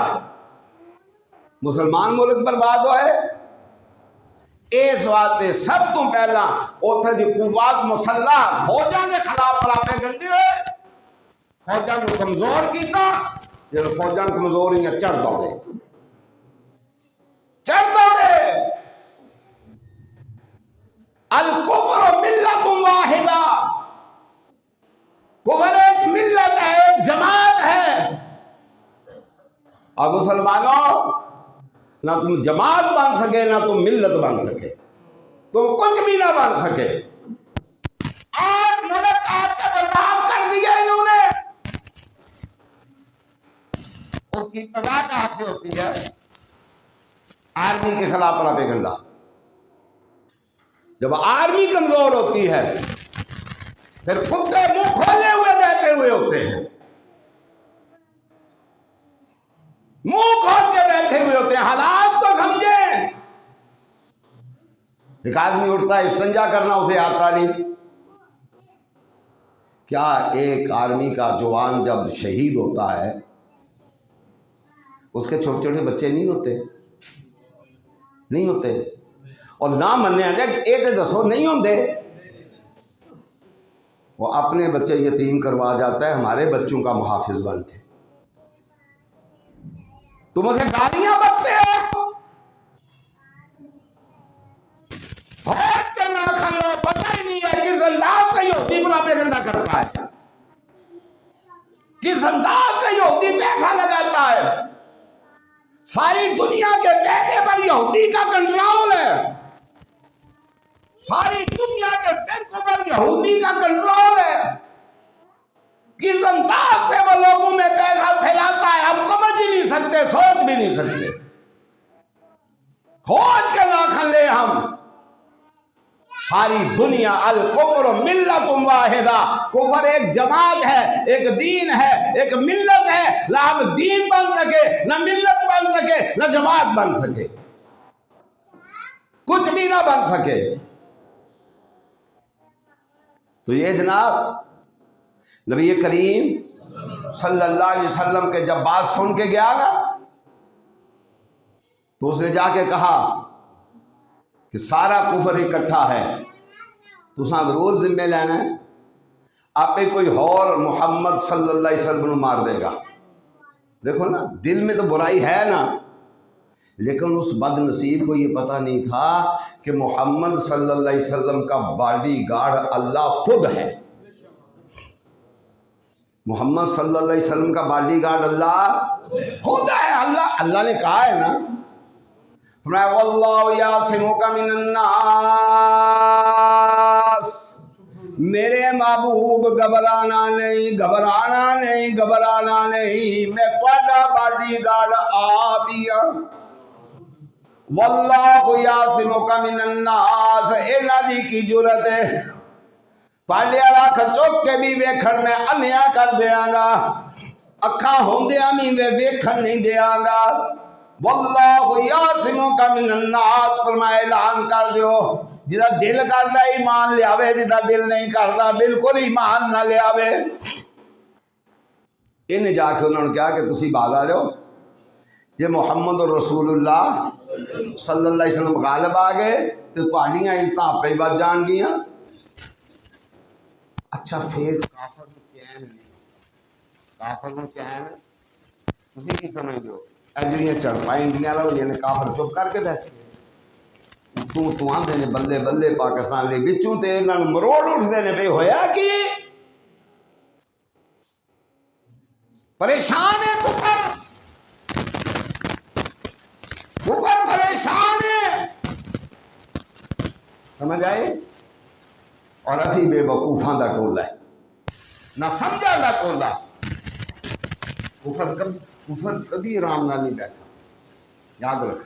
مسلمان ملک برباد ہوئے اس واسطے سب تو پہلا اتھے دی قوات مسلح فوجاں دے خلاف پراپے گنڈے ہوئے، فوجاں کو کمزور کیتا، جب فوجاں کمزور ہی چڑھ دوڑے، چڑھ دوڑے۔ الکفر ملت واحدہ، کفر ایک ملت ہے، ایک جماعت ہے۔ اور مسلمانوں نہ تم جماعت بن سکے، نہ تم ملت بن سکے، تم کچھ بھی نہ بن سکے۔ 8 ملک آپ کے برباد کر دیا انہوں نے۔ اس کی ابتدا کہاں سے ہوتی ہے؟ آرمی کے خلاف پراپیگنڈا۔ جب آرمی کمزور ہوتی ہے پھر کتے منہ کھولے ہوئے بیٹھے ہوئے ہوتے ہیں، منہ کھول کے بیٹھے ہوئے ہوتے ہیں، حالات تو سمجھیں۔ ایک آدمی اٹھتا ہے استنجا کرنا اسے آتا نہیں، کیا ایک آرمی کا جوان جب شہید ہوتا ہے اس کے چھوٹے چھوٹے بچے نہیں ہوتے؟ نہیں ہوتے، اور نہ مننے یہ تو دسو نہیں ہوتے، وہ اپنے بچے یتیم کروا جاتا ہے ہمارے بچوں کا محافظ بن کے۔ تم اسے گالیاں بکتے ہو، فوج کے نہ کھلو، پتہ ہی نہیں ہے کس انداز سے یہودی پراپیگنڈا کرتا ہے، جس انداز سے یہودی پیسہ لگاتا ہے۔ ساری دنیا کے پیسے پر یہودی کا کنٹرول ہے، ساری دنیا کے بینکوں پر یہودی کا کنٹرول ہے۔ کس انداز سے وہ لوگوں میں پیسہ پھیلاتا ہے ہم سمجھ ہی نہیں سکتے، سوچ بھی نہیں سکتے۔ کھوج کے نہ کھلے ہم ساری دنیا الکفر ملت واحدہ، کفر ایک جماعت ہے، ایک دین ہے، ایک ملت ہے، نہ ہم دین بن سکے، نہ ملت بن سکے، نہ جماعت بن سکے، کچھ بھی نہ بن سکے۔ تو یہ جناب نبی کریم صلی اللہ علیہ وسلم کے جب بات سن کے گیا نا تو اس نے جا کے کہا کہ سارا کفر اکٹھا ہے، تو ساں ضرور ذمہ لینا ہے، آپ پہ کوئی اور محمد صلی اللہ علیہ وسلم مار دے گا۔ دیکھو نا، دل میں تو برائی ہے نا، لیکن اس بد نصیب کو یہ پتہ نہیں تھا کہ محمد صلی اللہ علیہ وسلم کا باڈی گارڈ اللہ خود ہے۔ محمد صلی اللہ علیہ وسلم کا باڈی گارڈ اللہ خود ہے۔ اللہ نے کہا ہے نا، واللہ یعصمک من الناس، میرے محبوب گھبرانا نہیں، گھبرانا نہیں، گھبرانا نہیں، میں تہاڈا باڈی گارڈ آپ ہی ہاں۔ واللہ یعصمک من الناس، انہاں دی کی جرت ہے تہاڈے اکھ چک کے بھی ویکھن میں انیا کر دیاں گا، اکھاں ہوندیاں بھی میں ویکھن نہیں دیاں گا۔ واللہ یعصمک من الناس، فرمایا اعلان کر دیو، جدا دل کردا ایمان لیاوے، جدا دل نہیں کردا بالکل ایمان نہ لیاوے۔ انہیں جا کے انہوں نے کہا کہ تسی باز آ جاؤ، یہ محمد رسول اللہ صلی اللہ علیہ وسلم غالب آ گئے تو تہاڈیاں عزتاں آپے ہی بچ جان گیاں۔ اچھا پھر کافر نوں چین نہیں، کافر نوں چین تسی کی سمجھ دو؟ اے جڑیاں چڑپائیں انڈیاں لو نے کافر چپ کر کے بیٹھے، تو آندے نے بلے بلے پاکستان دے وچوں تے انہاں نوں مروڑ اٹھدے نے، پہ ہویا کی پریشان ہے کفر، کفر پریشان ہے، سمجھ آئے؟ اور اسی بے وقوفاں دا ٹولا ہے، نہ سمجھا دا ٹولا۔ کفر کدی آرام نال نہیں بیٹھا، یاد رکھ۔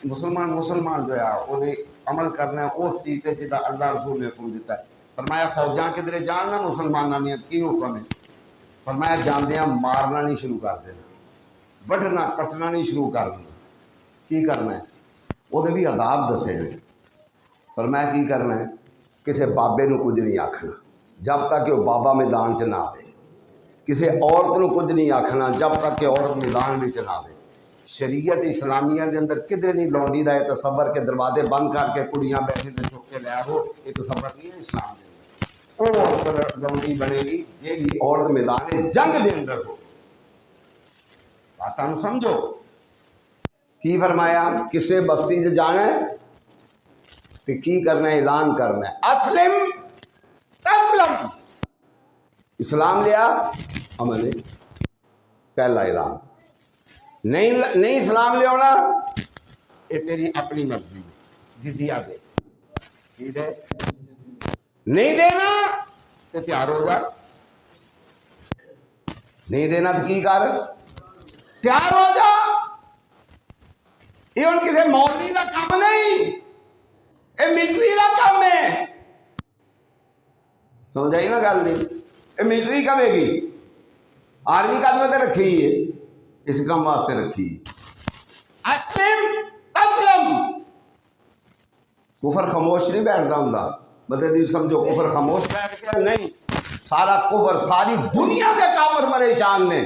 مسلمان جو ہے انہیں عمل کرنا ہے اس چیز تے جدا اللہ رسول نے حکم دیتا ہے۔ فرمایا فوجاں کدھرے جان نہ مسلماناں دیاں کی حکم ہے؟ فرمایا جاندیاں مارنا نہیں شروع کر دینا، وڈھنا کٹنا نہیں شروع کر دینا۔ کی کرنا ہے؟ وہ بھی آداب دسے نے۔ فرمایا کی کرنا ہے؟ کسی بابے نو کچھ نہیں آکھنا جب تک کہ وہ بابا میدان چ نہ آئے، کسی عورت نو کچھ نہیں آکھنا جب تک کہ عورت میدان میں نہ آئے۔ شریعت اسلامیہ دے اندر کدھر نہیں لونڈی دا تصور کے دروازے بند کر کے کڑیاں بیٹھے تے چک کے لے آو، یہ تصور نہیں ہے اسلام دے اندر۔ وہ عورت لونڈی بنے گی جیڑی عورت میدان جنگ دے اندر ہو۔ باتاں نو سمجھو۔ کی فرمایا؟ کسے بستی سے جانا ہے تو کی کرنا ہے؟ اعلان کرنا ہے، اسلم تسلم۔ اسلام لیا عمل ہے، پہلا اعلان۔ نہیں اسلام لے آنا، یہ تیری اپنی مرضی، جزیہ دے، ٹھیک ہے؟ نہیں دینا تو تیار ہو جا، نہیں دینا تو کی کر؟ تیار ہو جا۔ یہ ان کسی مولوی کا کام نہیں، یہ ملٹری کا کام ہے۔ سمجھ آئی نا گل نہیں؟ یہ ملٹری کب ہے گی؟ آرمی کا تو رکھی ہے، اس کام واسطے رکھی ہے۔ اسلم تسلم۔ کفر خاموش نہیں بیٹھتا ہوں، بدل سمجھو کفر خاموش بیٹھ گیا نہیں، سارا کفر ساری دنیا کے کافر پریشان نے۔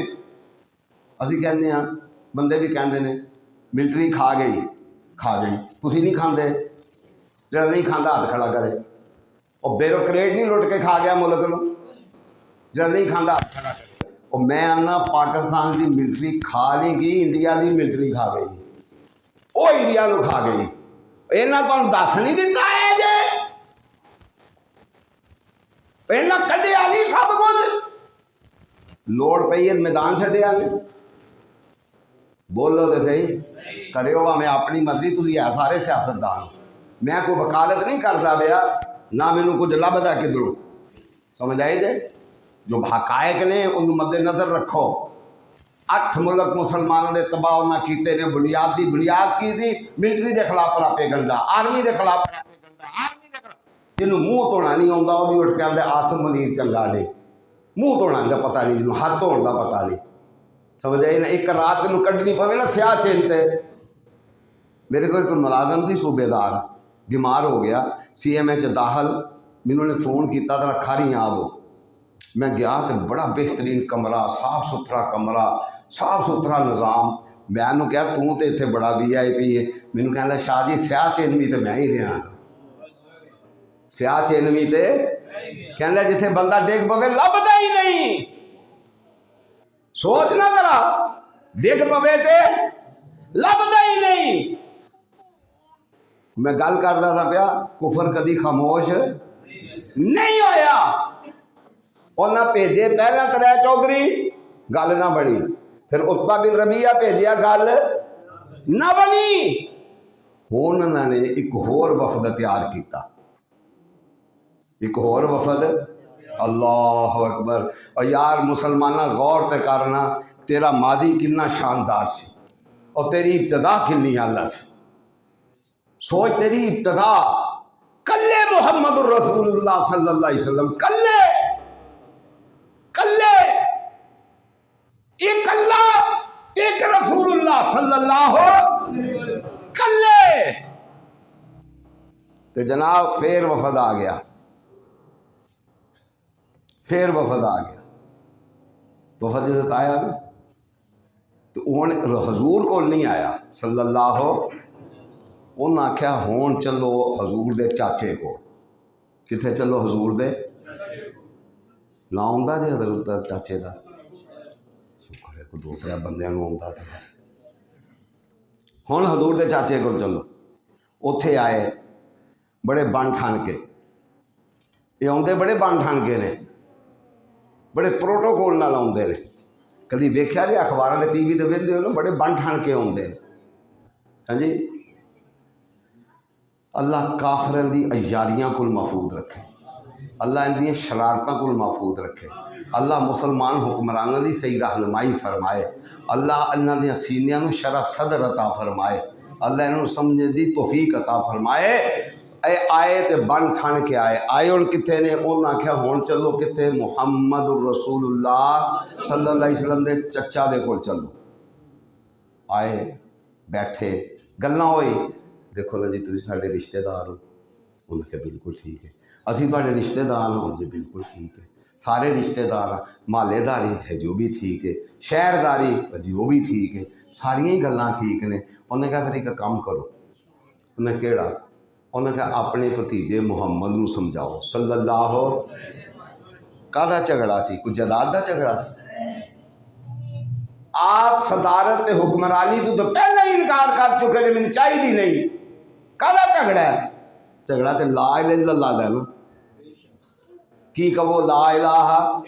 اسی کہنے ہیں، بندے بھی کہندے نے ملٹری کھا گئی، تسی نہیں کھاندے، جڑا نہیں کھاندا ہاتھ کھڑا کرے۔ اور بیوروکریٹ نہیں لٹ کے کھا گیا ملک نو، جڑا نہیں کھاندا ہاتھ کھڑا کرے۔ اور میں آنا پاکستان کی ملٹری کھا نہیں گئی، انڈیا کی ملٹری کھا گئی، وہ انڈیا نو کھا گئی۔ اینا تمہیں دس نہیں دیتا ہے جے، اینا کڈیا نہیں سب کچھ، لوڑ پئی ہے میدان چھڈیا نے۔ بولو تو صحیح، کریو با میں اپنی مرضی، تسی ہے سارے سیاستدان، میں کوئی وکالت نہیں کرتا پیا، نہ مینوں کچھ لبھدا کدھروں۔ سمجھ آئی جے؟ جو حقائق نے ان مد نظر رکھو۔ 8 ملک مسلمانوں دے تباہ نہ کیتے نے. بنیاد کی سی؟ ملٹری دے خلاف پراپیگنڈا, آرمی دے خلاف پراپیگنڈا, آرمی دے خلاف. جنہوں منہ دھونا نہیں آتا وہ بھی اٹھ کے آدھے آصم منیر چنگا نہیں. منہ دھونا دا پتہ نہیں, جنہوں ہاتھ دھونے دا پتہ نہیں. سمجھ آئی نا. ایک رات تینوں کڈنی پوے نا سیاہ چین تے. میرے کو ایک ملازم سی صوبے دار, بیمار ہو گیا, CMH داخل. مینوں نے فون کیتا تھا کھاری آ وہ. میں گیا تو بڑا بہترین کمرہ, صاف ستھرا کمرہ, صاف ستھرا نظام. میں انہوں کہا توں تے اتنے بڑا VIP ہے. مینوں کہنا شاہ جی سیاہ چینوی تے میں ہی رہا. سیاہ چینوی تے کہنا جتھے بندہ ڈگ پوے لبدا ہی نہیں. سوچنا ذرا, ڈگ پوے تے لبدا ہی نہیں. میں گل کردا تھا پیا, کفر کدی خاموش نہیں ہویا. انہاں بھیجے پہلا 3 چودھری, گل نہ بنی. پھر عتبہ بن ربیعہ بھیجیا, گل نہ بنی. ہن انہاں نے ایک ہور وفد تیار کیتا. ایک ہور وفد. اللہ اکبر. اور یار مسلمانہ غور تے کرنا, تیرا ماضی کتنا شاندار سی اور تیری ابتدا کتنی اعلیٰ سی. سوچ تیری ابتدا کلے محمد الرسول اللہ صلی اللہ علیہ وسلم, کلے ایک اللہ ایک رسول اللہ صلی اللہ کلے. تو جناب پھر وفد آ گیا, پھر وفد آ گیا. وفد جو آیا نا تو ہوں حضور کو نہیں آیا صلی اللہ. انہوں نے آخیا ہون چلو حضور دے چاچے کو. کتنے چلو؟ حضور دے نام جی حضرت چاچے کا. شکر ہے کوئی 2-3 بندے آتا تو ہے. ہوں حضور دے چاچے کو چلو. اتے آئے بڑے بن ٹھن کے. یہ آدھے بڑے بن ٹھن کے نے, بڑے پروٹوکول نال آتے ہیں. کدی ویکھیا جی اخباروں کے TV تے وہدے ہو نا, بڑے بن ٹھن کے آتے ہیں. ہاں جی. اللہ کافرن دی عیاریاں کل محفوظ رکھے, اللہ ان دی شرارتاں کل محفوظ رکھے, اللہ مسلمان حکمرانوں دی صحیح رہنمائی فرمائے, اللہ انہاں دیاں سینیاں نو شرح صدر عطا فرمائے, اللہ انہوں سمجھنے دی توفیق عطا فرمائے. اے آئے تے بن ٹھن کے آئے ہوں کتنے نے؟ انہوں نے آخیا ہون چلو کتنے؟ محمد الرسول اللہ صلی اللہ علیہ وسلم دے چچا دے کول چلو. آئے بیٹھے گلاں ہوئی. دیکھو نا جی تسی ساڈے رشتے دار ہو. انہوں نے کہا بالکل ٹھیک ہے. اسی تواڈے رشتے دار ہوں جی. بالکل ٹھیک ہے. سارے رشتے دار ہیں. محلے داری ہے جو بھی ٹھیک ہے, شہر داری جی وہ بھی ٹھیک ہے, ساریاں ہی گلاں ٹھیک نے. انہوں نے کہا پھر ایک کام کرو. انہیں کہڑا؟ انہوں نے کہا اپنے بھتیجے محمد نو سمجھاؤ صلی اللہ. کہدا جھگڑا سی؟ کوئی جائیداد دا جھگڑا سی؟ آپ صدارت حکمرانی تو پہلے ہی انکار کر چکے نے, مجھے چاہیے نہیں. کہدا جھگڑا ہے؟ جھگڑا تے لا الہ الا اللہ دا نا. کی کہو لا الہ,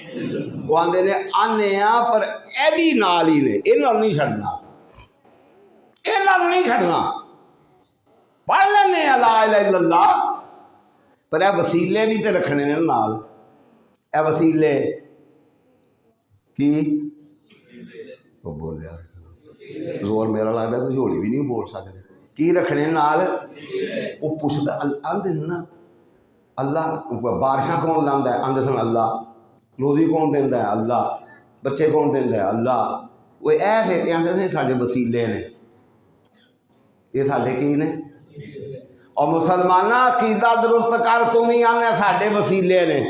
وہ آندے نے آنے پر اے بھی نال ہی نے, انہوں نہیں چھڑنا, انہوں نہیں چھڑنا. پڑھ لینے لا الہ الا اللہ, پر اے وسیلے بھی تے رکھنے نے نال. اے وسیلے کی وہ بولیا زور میرا لگتا ہے تھی ہولی بھی نہیں بول سکتے. کی رکھنے نال؟ وہ پوچھتا آندے نا اللہ بارشاں کون لاندا ہے؟ آندے سن اللہ. روزی کون دیندا ہے؟ اللہ. بچے کون دیندا ہے؟ اللہ. وہ اے پھر آندے سن ساڈے وسیلے نے, یہ ساڈے کی نے. اور مسلمانہ عقیدہ درست کر, تم ہی آنے ساڈے وسیلے نے.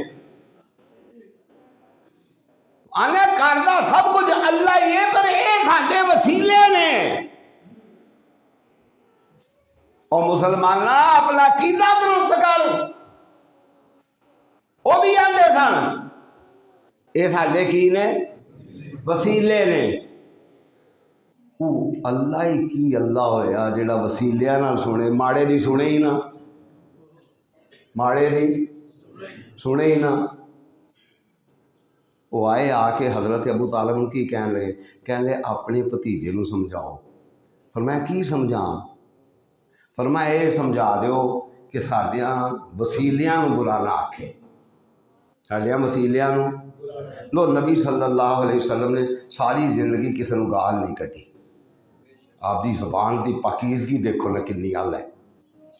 آنے کردہ سب کچھ اللہ ہی ہے, پر اے ساڈے وسیلے نے. اور مسلمانہ اپنا عقیدہ درست کر, وہ بھی آندے سن اے ساڈے کی نے؟ وسیلے نے. اللہ ہی کی اللہ ہویا جڑا وسیلیاں نال سنے, ماڑے دی سنے ہی نہ, ماڑے دی سنے ہی نہ. وہ آئے آ کے حضرت ابو طالب ان کی کہنے لگے اپنے بھتیجے نو سمجھاؤ. فرمایا کی سمجھاں؟ فرمایا یہ سمجھا دیو کہ ساڈیاں وسیلیاں نو برا نہ آکھے, ساڈیاں وسیلیاں نو لو نبی صلی اللہ علیہ وسلم نے ساری زندگی کسی نے گال نہیں کٹی. آپ دی زبان دی پاکیزگی دیکھو نا کنی ال ہے.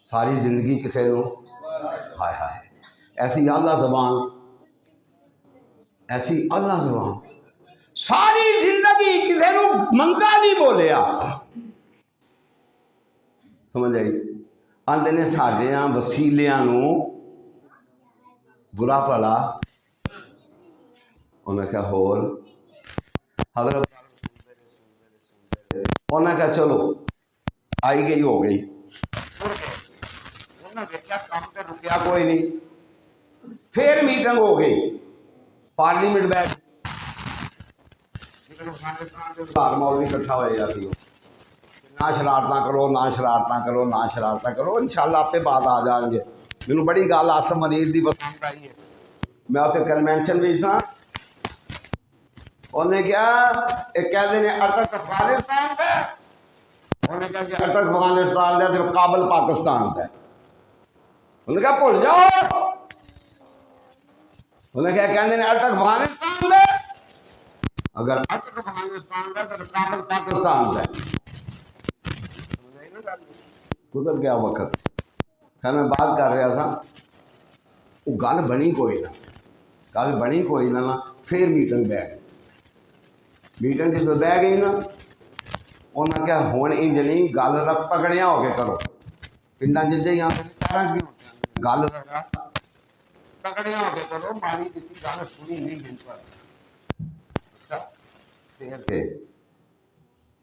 ساری زندگی کسی نو ہائے ہائے ایسی اعلیٰ زبان، ایسی اعلیٰ زبان، ساری زندگی کسی نو مندا نہیں بولیا. سمجھ آئی؟ آندے نے ساڈیاں وسیلیاں نو برا پلا انہیں کہا ہور حضرت انہیں کہا چلو آئی گئی ہو گئی. کام تے رکیا کوئی نہیں. پھر میٹنگ ہو گئی پارلیمنٹ بیٹھ مولوی اکٹھا ہوئے جاتی ہو نہ شرارتاں کرو نہ شرارتاں کرو نہ شرارتاں کرو. انشاءاللہ آپ پہ بات آ جان گے. مینوں بڑی گل آصف منیر دی پسند آئی ہے. میں اتنے کنوینشن بھی سا انہیں کیا ایک کہتے ہیں اٹک افغانستان کا انہیں کہا کہ اٹک افغانستان کا تو کابل پاکستان کا. انہیں کہا بھول جاؤ. انہیں کیا کہتے ہیں اٹک افغانستان کا اگر اٹک افغانستان کا تو کابل پاکستان کا. گزر گیا وقت. خیر میں بات کر رہا سا وہ گل بنی کوئی نہ گل بنی کوئی نہ پھر میٹنگ بہ گئی. میٹنگ جس میں بہ گئی نا انہیں کیا ہون انج نہیں گل رکھ تگڑیاں ہو کے کرو. پنڈا ججے ہی آتے شہر بھی ہوتے گل تگڑیاں ہو کے کرو. ماری کسی گل سنی نہیں گئی پر اچھا پھر کے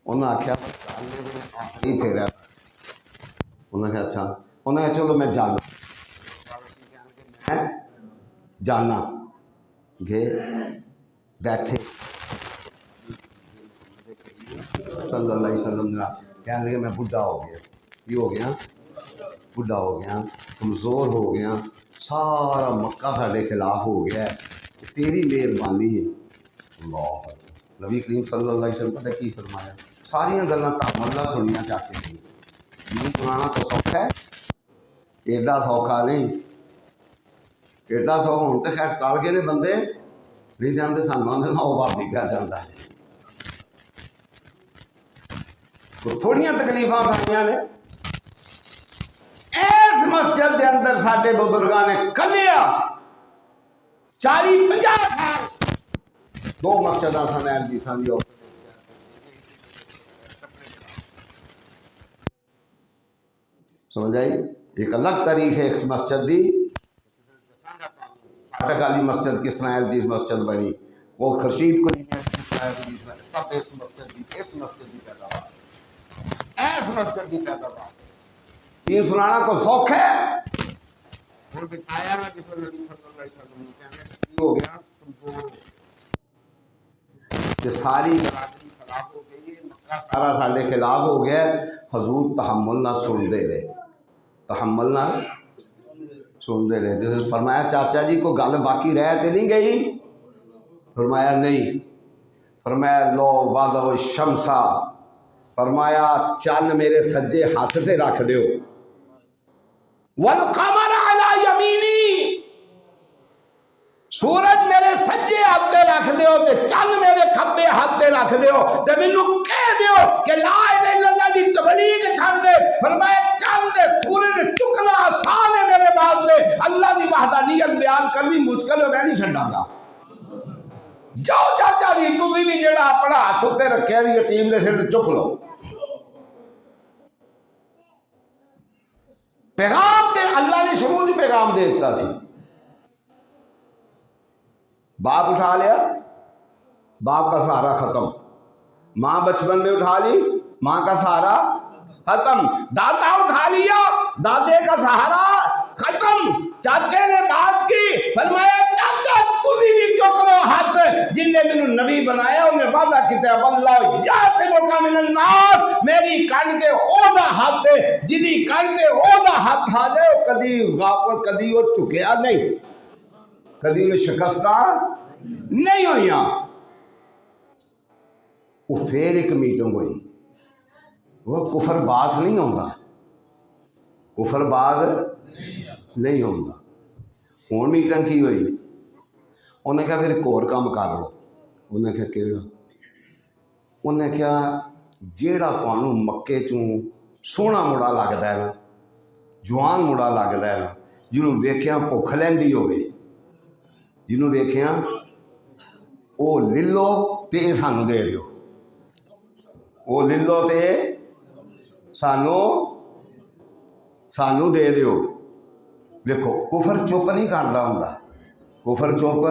انہیں آخیا آخری پھیرا. انہیں کہا اچھا انہیں کہا چلو میں جانا میں جانا گے بیٹھے صلی اللہ علیہ وسلم نے کہنے لگے میں بڈھا ہو گیا. یہ ہو گیا بڈھا ہو گیا کمزور ہو گیا سارا مکہ ساڈے خلاف ہو گیا ہے تیری مہربانی ہے. اللہ نبی کریم صلی اللہ علیہ وسلم پتہ کی فرمایا ساریاں گلاں تحمل سنیاں چاچے کی. دین سنانا تو سوکھا ہے ایڈا سوکھا نہیں. ایڈا سوکھا ہوں تو خیر ٹال گئے نے بندے نہیں جانتے سانوں آدھے نہ وہ بھابی پہ جانا ہے. تھوڑیاں تکلیفاں بنیاں نے. اس مسجد کے اندر ساڈے بزرگاں نے کلیا 40-50 سال 2 مسجداں سن ایل سن جو سمجھ آئی. ایک الگ تاریخ ہے اس مسجد دی. اٹک والی مسجد کس طرح ایل مسجد بنی وہ خرشید کو سب اس مسجد کی پیداوار ایس مسجد کی پیداوار. دین سنانا کو سوکھ ہے. ہوں بٹھایا نا کسی نبی صلی اللہ علیہ وسلم کہنے ہو گیا کمزور کہ ساری برادری خلاف ہو گئی ہے مکہ سارا ساڈے خلاف ہو گیا. حضور تحمل نہ سنتے رہے تحمل نہ سنتے رہے. جیسے فرمایا چاچا جی کو گل باقی رہ تے نہیں گئی. فرمایا نہیں. فرمایا لو وادو شمسا فرمایا چند میرے سجے ہاتھ تے رکھ دیو والقمر علی یمینی سورج میرے سجے ہاتھ تے رکھ دیو تے چند میرے کھبے ہاتھ تے رکھ دیو تے مینوں کہہ دیو کہ لا الہ الا اللہ دی تبلیغ چھڑ دے. فرمایا چند تے سورج چکنا آسان ہے میرے واسطے. اللہ دی وحدانیت بیان کرنی مشکل ہے میں نہیں چھڈاں گا. جاؤ چاچا جی تسی بھی جڑا اپنا ہاتھ تے رکھیا دی یتیم دے سر چک لو. پیغام دے اللہ نے شروع سے پیغام دے دیتا سی. باپ اٹھا لیا باپ کا سہارا ختم. ماں بچپن میں اٹھا لی ماں کا سہارا ختم. دادا اٹھا لیا دادے کا سہارا ختم. چاچے نے بات کی فرمایا چاچا تسی بھی چک لو ہاتھ جن نے مینوں نبی بنایا انہیں وعدہ کیتا ہے واللہ یعصمک من الناس میری کن تے او دا ہاتھ جدی کن تے او دا ہاتھ آ جائے کدی غافل کدی وہ چکیا نہیں کدی انہیں شکستہ نہیں ہوئیاں. وہ پھر ایک میٹنگ ہوئی. وہ کفر باز نہیں ہوتا کفر باز نہیں ہوتا. ہوں میٹنگ کی ہوئی انہیں کہا پھر ایک اور کام کر لو. انہیں کہا کہڑا؟ انہیں کہا جیڑا تمہیں مکے چوں سوہنا مڑا لگتا ہے نا، جوان مڑا لگتا ہے نا، جنہوں ویکھیاں بھوک لیندی ہوئے، جنہوں ویکھیاں وہ لے لو تے یہ سانوں دے دیو، وہ لے لو تے سانوں دے دیو. ویکھو کفر چپ نہیں کرتا ہوں، کفر چپ.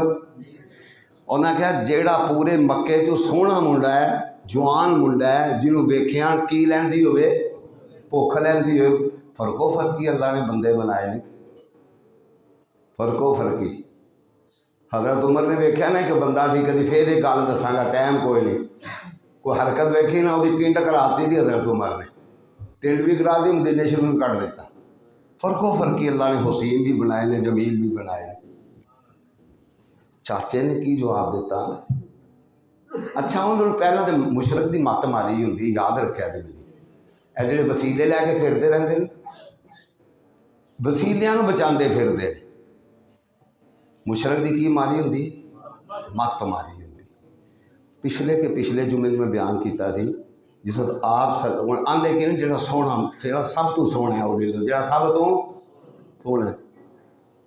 انہیں کہا جیڑا پورے مکے چوں سوہنا منڈا ہے، جوان منڈا ہے، جنہوں ویکھیاں کی لیندی ہوئے، بھوک لیندی ہوئے. فرقو فرقی اللہ نے بندے بنائے نے، فرقو فرقی. حضرت عمر نے ویکھیا نا کہ بندہ تھی کدی پھر ایک گل دساں گا، ٹائم کوئی نہیں. کوئی حرکت ویکھی نا وہ ٹنڈ کراتی تھی حضرت عمر نے، ٹنڈ بھی کرا دی، مدینے شریف میں کٹ دیتا. فرقو فرقی اللہ نے حسین بھی بنائے نے، جمیل بھی بنائے نے. چاچے نے کی جواب دیتا؟ اچھا انہوں نے پہلے تو مشرق دی مت ماری ہوندی، یاد رکھیا جی میری. اے جڑے وسیلے لے کے پھرتے رہتے ہیں، وسیلیاں نو بچاندے پھرتے ہیں. مشرق دی کی ماری ہوندی؟ مت ماری ہوندی. پچھلے جمعے میں بیان کیتا سی، جس وقت آپ آندے کہ جڑا سونا، جڑا سب تو سونا ہے وہ دل، جڑا سب تو سونا ہے.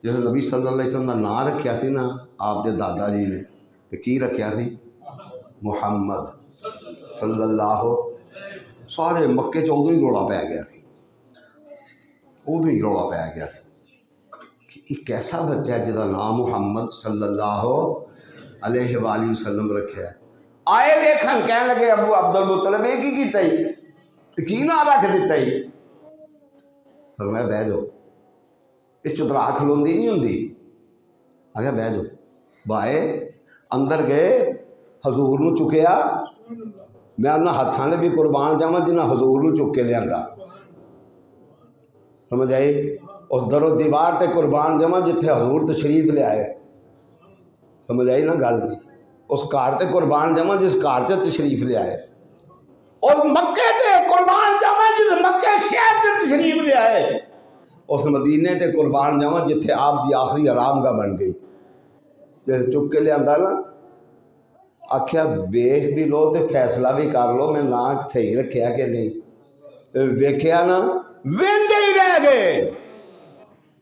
جس نبی صلی اللہ علیہ وسلم کا نام رکھیا سی نا آپ کے دادا جی نے، تو کی رکھیا سی؟ محمد صلی اللہ. سارے مکے چ ادو ہی رولا پی گیا سی، ادو ہی رولا پی گیا سی کہ ایک ایسا بچہ ہے جہاں نام محمد صلی اللہ علیہ وآلہ وسلم رکھا ہے. آئے ویکھن کہنے لگے ابو عبد المطلب یہ کی کیتا ہی، کی نام رکھ دیتا ہی؟ فرمایا بہ جاؤ، یہ چترا کھلوندی نہیں ہوندی. آگے بہ جاؤ. بائے اندر گئے، حضور نو چکیا. میں انہاں ہاتھاں دے بھی قربان جاواں جنہاں حضور نو چک کے لیا. سمجھ آئی؟ اس در و دیوار تے قربان جاواں جتھے حضور تشریف لے آئے. سمجھ آئی نا گل دی؟ اس گھر تے قربان جاواں جس گھر تے تشریف لے آئے. اور مکے تے قربان جاواں جس مکے شہر تے تشریف لے آئے. اس مدینے تے قربان جاواں جتھے آپ دی آخری آرام گاہ بن گئی. جب چک کے لیا نا آخیا ویخ بھی لو تے فیصلہ بھی کر لو میں نہ صحیح رکھیا کہ نہیں. ویکھیا نا ویندے ہی رہ گئے،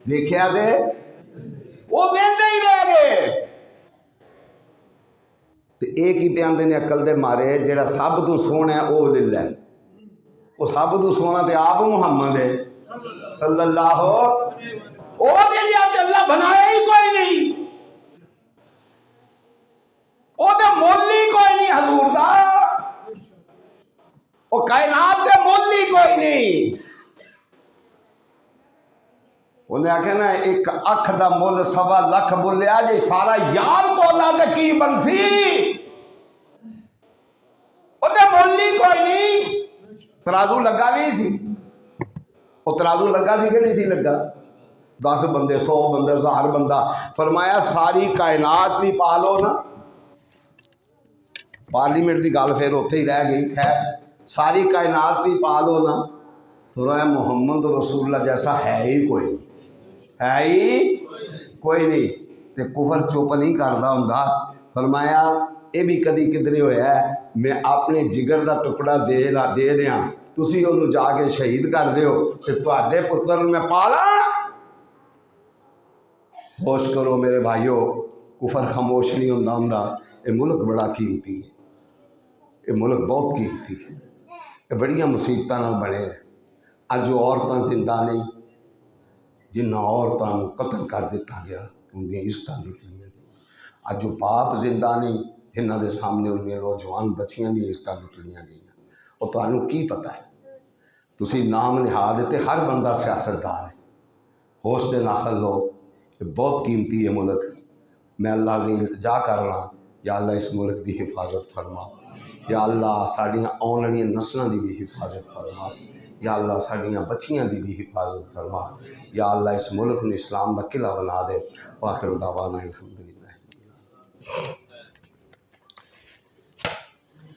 ویکھیا تے وہ ویندے ہی رہ گئے. تے ایک ہی پیاندے نے عقل دے مارے جیڑا سب تو سونا ہے وہ لے لے. وہ سب تو سونا تے آپ محمد ہے صلی اللہ او دے دیا تے اللہ بنایا ہی کوئی نہیں، او دے مول ہی کوئی نہیں حضور دا، او کائنات دے مول ہی کوئی نہیں. انہیں آکھا نا ایک اکھ دا مول 1.25 لاکھ بولیا جی سارا یار تو اللہ دے کی بنسی، او دے مول ہی کوئی نہیں. ترازو لگا نہیں سی، وہ ترازو لگا سی کہ نہیں سی لگا؟ 10 بندے 100 بندے 1000 بندہ. فرمایا ساری کائنات بھی پالو نا. پارلیمنٹ کی گل پھر اتنے ہی رہ گئی. خیر ساری کائنات بھی پالو نا، تھوڑا محمد رسول اللہ جیسا ہے ہی کوئی نہیں، ہے ہی کوئی نہیں. تے کفر چپ نہیں کرتا ہوں. فرمایا یہ بھی کدی کدھر ہویا ہے میں اپنے جگر دا ٹکڑا دے دیاں تسی انہوں جا کے شہید کر دیو تے تواڈے پتر میں پالا. ہوش کرو میرے بھائیو، کفر خاموش نہیں ہوندا. یہ ملک بڑا قیمتی ہے، یہ ملک بہت قیمتی ہے. یہ بڑیاں مصیبتاں نال بنے ہیں. اج جو عورتاں زندہ نہیں، جنہ عورتاں قتل کر دیتا گیا ان دی عزتاں لٹ لیاں گئی. اج جو باپ زندہ نہیں جنہ دے سامنے ان دی نوجوان بچیاں دی عزتاں لٹ لیاں گئی. اور تانوں کی پتہ ہے؟ تسی نام نہاد تے ہر بندہ سیاستدان ہے. ہوش دے ناخل لو، یہ بہت قیمتی ہے ملک. میں اللہ کی التجا کر رہا، یا اللہ اس ملک دی حفاظت فرما. یا اللہ ساڑیاں آن والی نسلوں دی بھی حفاظت فرما. یا اللہ ساڑیاں بچیاں دی بھی حفاظت فرما. یا اللہ اس ملک نے اسلام دا قلعہ بنا دے. وآخر دعوانا الحمدللہ.